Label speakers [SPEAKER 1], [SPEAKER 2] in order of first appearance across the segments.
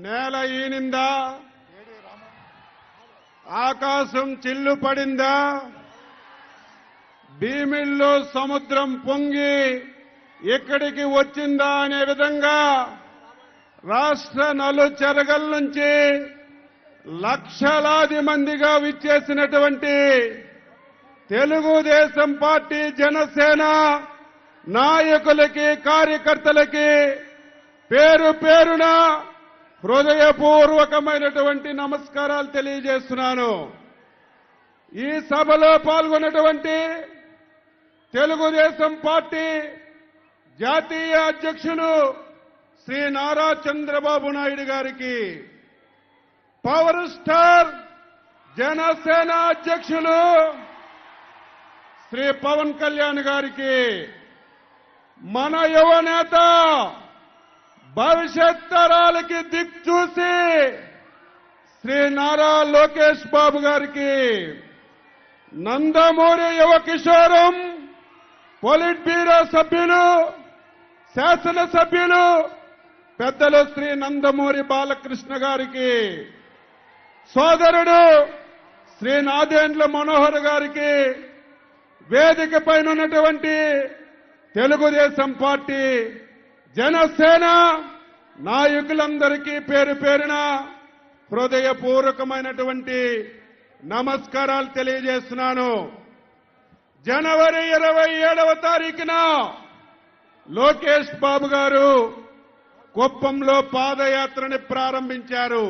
[SPEAKER 1] నేల ఈనిందా, ఆకాశం చిల్లు పడిందా, భీమిల్లో సముద్రం పొంగి ఇక్కడికి వచ్చిందా అనే విధంగా రాష్ట్ర నలుచెరగల నుంచి లక్షలాది మందిగా విచ్చేసినటువంటి తెలుగుదేశం పార్టీ, జనసేన నాయకులకి, కార్యకర్తలకి పేరు పేరున హృదయపూర్వకమైనటువంటి నమస్కారాలు తెలియజేస్తున్నాను. ఈ సభలో పాల్గొన్నటువంటి తెలుగుదేశం పార్టీ జాతీయ అధ్యక్షులు శ్రీ నారా చంద్రబాబు నాయుడు గారికి, పవర్ స్టార్ జనసేన అధ్యక్షులు శ్రీ పవన్ కళ్యాణ్ గారికి, మన యువనేత భవిష్యత్ తరాలకి దిక్చూసి శ్రీ నారా లోకేష్ బాబు గారికి, నందమూరి యువ కిషోరం పొలిట్ బ్యూరో సభ్యులు, శాసనసభ్యులు పెద్దలు శ్రీ నందమూరి బాలకృష్ణ గారికి, సోదరుడు శ్రీ నాదెండ్ల మనోహర్ గారికి, వేదిక పైన ఉన్నటువంటి తెలుగుదేశం పార్టీ, జనసేన నాయకులందరికీ పేరు పేరున హృదయపూర్వకమైనటువంటి నమస్కారాలు తెలియజేస్తున్నాను. జనవరి 27వ తారీఖున లోకేష్ బాబు గారు కుప్పంలో పాదయాత్రని ప్రారంభించారు.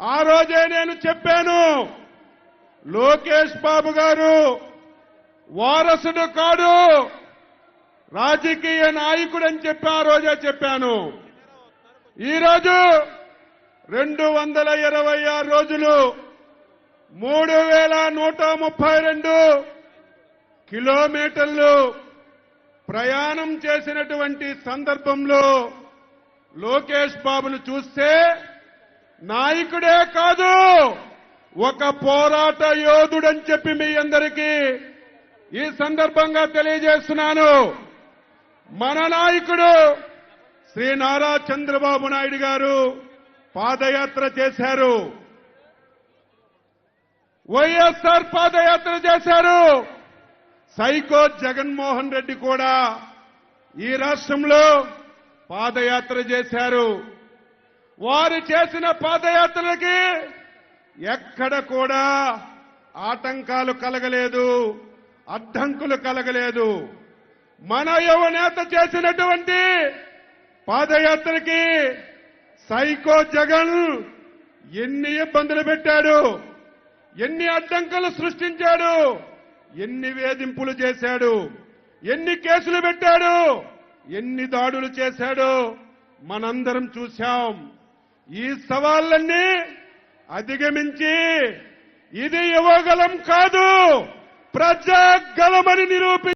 [SPEAKER 1] ఆ రోజే నేను చెప్పాను, లోకేష్ బాబు గారు వారసుడు కాడు, రాజకీయ నాయకుడు అని చెప్పి ఆ రోజే చెప్పాను. ఈరోజు 226 రోజులు 3132 కిలోమీటర్లు ప్రయాణం చేసినటువంటి సందర్భంలో లోకేష్ బాబును చూస్తే నాయకుడే కాదు, ఒక పోరాట యోధుడని చెప్పి మీ అందరికీ ఈ సందర్భంగా తెలియజేస్తున్నాను. మన నాయకుడు శ్రీ నారా చంద్రబాబు నాయుడు గారు పాదయాత్ర చేశారు, వైఎస్ఆర్ పాదయాత్ర చేశారు. సైకో జగన్మోహన్ రెడ్డి కూడా ఈ రాష్ట్రంలో పాదయాత్ర చేశారు. వారు చేసిన పాదయాత్రలకి ఎక్కడ కూడా ఆటంకాలు కలగలేదు, అడ్డంకులు కలగలేదు. మన యువనేత చేసినటువంటి పాదయాత్రకి సైకో జగన్ ఎన్ని ఇబ్బందులు పెట్టాడు, ఎన్ని అడ్డంకులు సృష్టించాడు, ఎన్ని వేధింపులు చేశాడు, ఎన్ని కేసులు పెట్టాడు, ఎన్ని దాడులు చేశాడు మనందరం చూశాం. ఈ సవాళ్లన్నీ అధిగమించి ఇది యువగలం కాదు, ప్రజాగలమని నిరూపించారు.